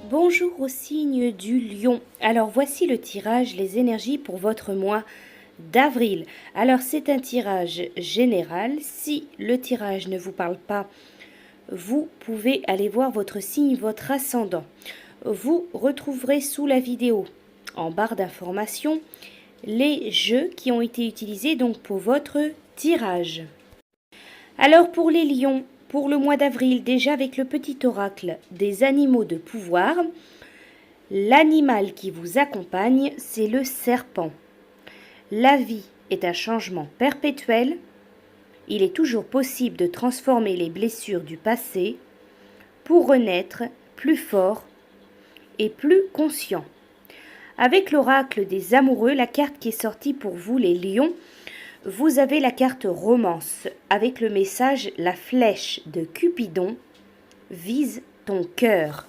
Bonjour au signe du lion. Alors voici le tirage, les énergies pour votre mois d'avril. Alors c'est un tirage général. Si le tirage ne vous parle pas, vous pouvez aller voir votre signe, votre ascendant. Vous retrouverez sous la vidéo, en barre d'informations, les jeux qui ont été utilisés donc pour votre tirage. Alors pour les lions, pour le mois d'avril, déjà avec le petit oracle des animaux de pouvoir, l'animal qui vous accompagne, c'est le serpent. La vie est un changement perpétuel. Il est toujours possible de transformer les blessures du passé pour renaître plus fort et plus conscient. Avec l'oracle des amoureux, la carte qui est sortie pour vous les lions, vous avez la carte romance avec le message « La flèche de Cupidon vise ton cœur ».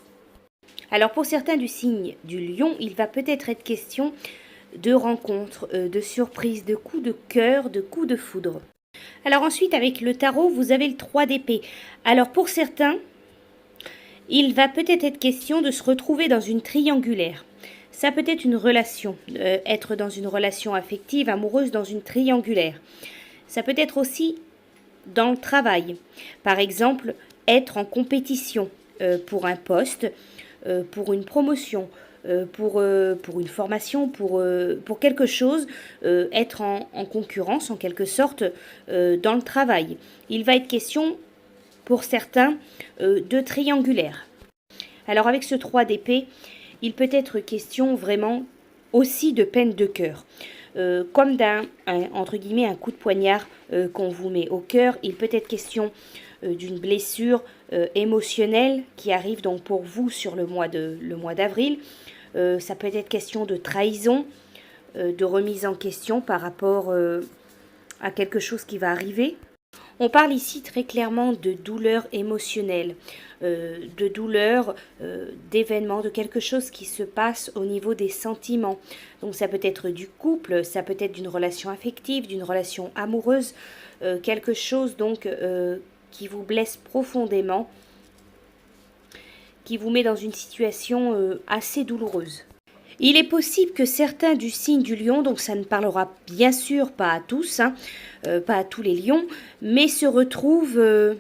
Alors pour certains du signe du lion, il va peut-être être question de rencontres, de surprises, de coups de cœur, de coups de foudre. Alors ensuite avec le tarot, vous avez le 3 d'épée. Alors pour certains, il va peut-être être question de se retrouver dans une triangulaire. Ça peut être une relation, être dans une relation affective, amoureuse, dans une triangulaire. Ça peut être aussi dans le travail. Par exemple, être en compétition pour un poste, pour une promotion, pour une formation, pour quelque chose, être en concurrence en quelque sorte dans le travail. Il va être question pour certains de triangulaire. Alors avec ce 3 d'épée, il peut être question vraiment aussi de peine de cœur. Comme entre guillemets, un coup de poignard qu'on vous met au cœur. Il peut être question d'une blessure émotionnelle qui arrive donc pour vous sur le mois d'avril. Ça peut être question de trahison, de remise en question par rapport à quelque chose qui va arriver. On parle ici très clairement de douleur émotionnelle, de douleur, d'événements, de quelque chose qui se passe au niveau des sentiments. Donc ça peut être du couple, ça peut être d'une relation affective, d'une relation amoureuse, quelque chose donc qui vous blesse profondément, qui vous met dans une situation assez douloureuse. Il est possible que certains du signe du lion, donc ça ne parlera bien sûr pas à tous, pas à tous les lions, mais se retrouvent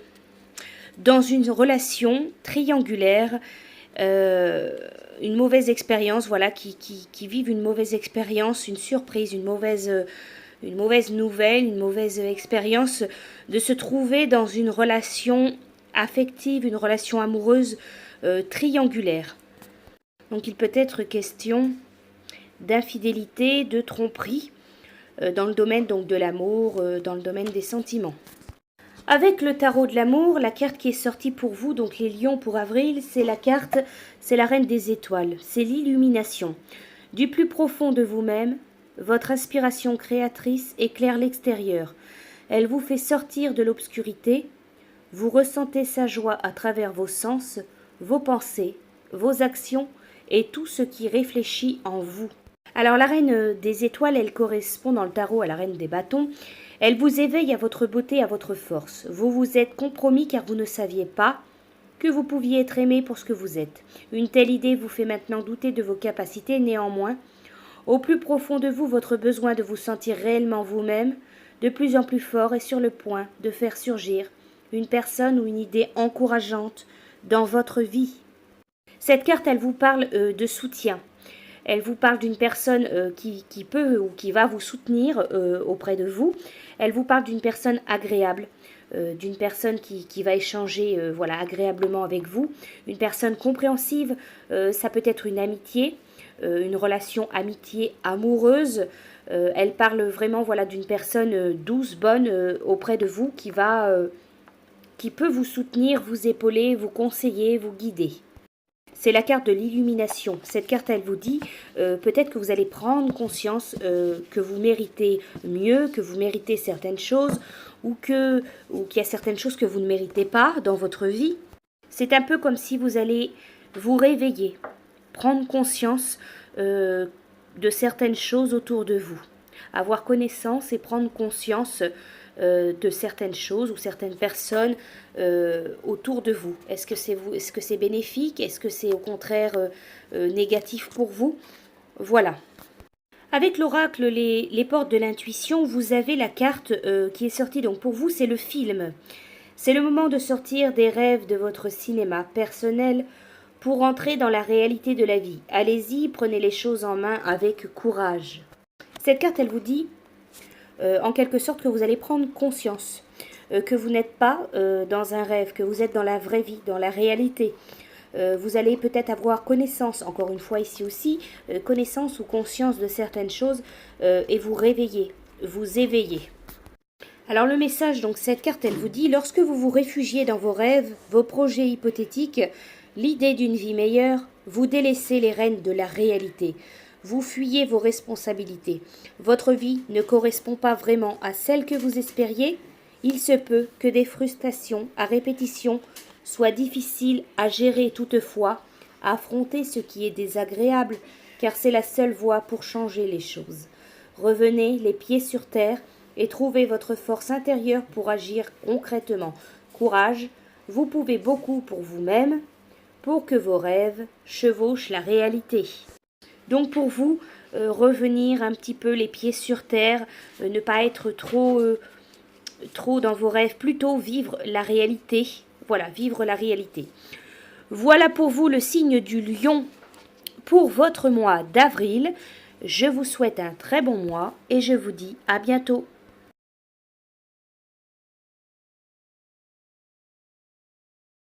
dans une relation triangulaire, une mauvaise expérience, voilà, qui vivent une mauvaise expérience, une surprise, une mauvaise nouvelle, une mauvaise expérience, de se trouver dans une relation affective, une relation amoureuse triangulaire. Donc il peut être question d'infidélité, de tromperie dans le domaine donc de l'amour, dans le domaine des sentiments. Avec le tarot de l'amour, la carte qui est sortie pour vous, donc les lions pour avril, c'est la reine des étoiles, c'est l'illumination. Du plus profond de vous-même, votre inspiration créatrice éclaire l'extérieur. Elle vous fait sortir de l'obscurité. Vous ressentez sa joie à travers vos sens, vos pensées, vos actions et tout ce qui réfléchit en vous. Alors la reine des étoiles, elle correspond dans le tarot à la reine des bâtons. Elle vous éveille à votre beauté, à votre force. Vous vous êtes compromis car vous ne saviez pas que vous pouviez être aimé pour ce que vous êtes. Une telle idée vous fait maintenant douter de vos capacités. Néanmoins, au plus profond de vous, votre besoin de vous sentir réellement vous-même, de plus en plus fort, est sur le point de faire surgir une personne ou une idée encourageante dans votre vie. Cette carte, elle vous parle de soutien. Elle vous parle d'une personne qui peut ou qui va vous soutenir auprès de vous. Elle vous parle d'une personne agréable, d'une personne qui va échanger agréablement avec vous. Une personne compréhensive, ça peut être une amitié, une relation amitié amoureuse. Elle parle vraiment d'une personne douce, bonne auprès de vous qui peut vous soutenir, vous épauler, vous conseiller, vous guider. C'est la carte de l'illumination. Cette carte, elle vous dit peut-être que vous allez prendre conscience que vous méritez mieux, que vous méritez certaines choses ou qu'il y a certaines choses que vous ne méritez pas dans votre vie. C'est un peu comme si vous allez vous réveiller, prendre conscience de certaines choses autour de vous. Avoir connaissance et prendre conscience de certaines choses ou certaines personnes autour de vous. Est-ce que c'est vous, est-ce que c'est bénéfique? Est-ce que c'est au contraire négatif pour vous? Voilà. Avec l'oracle, les portes de l'intuition, vous avez la carte qui est sortie. Donc pour vous, c'est le film. C'est le moment de sortir des rêves de votre cinéma personnel pour entrer dans la réalité de la vie. Allez-y, prenez les choses en main avec courage. Cette carte, elle vous dit, en quelque sorte, que vous allez prendre conscience, que vous n'êtes pas dans un rêve, que vous êtes dans la vraie vie, dans la réalité. Vous allez peut-être avoir connaissance, encore une fois ici aussi, connaissance ou conscience de certaines choses et vous réveiller, vous éveiller. Alors le message, donc cette carte, elle vous dit, lorsque vous vous réfugiez dans vos rêves, vos projets hypothétiques, l'idée d'une vie meilleure, vous délaissez les rênes de la réalité. Vous fuyez vos responsabilités. Votre vie ne correspond pas vraiment à celle que vous espériez. Il se peut que des frustrations à répétition soient difficiles à gérer toutefois. Affrontez ce qui est désagréable, car c'est la seule voie pour changer les choses. Revenez les pieds sur terre et trouvez votre force intérieure pour agir concrètement. Courage, vous pouvez beaucoup pour vous-même, pour que vos rêves chevauchent la réalité. Donc pour vous, revenir un petit peu les pieds sur terre, ne pas être trop dans vos rêves, plutôt vivre la réalité. Voilà, vivre la réalité. Voilà pour vous le signe du lion pour votre mois d'avril. Je vous souhaite un très bon mois et je vous dis à bientôt.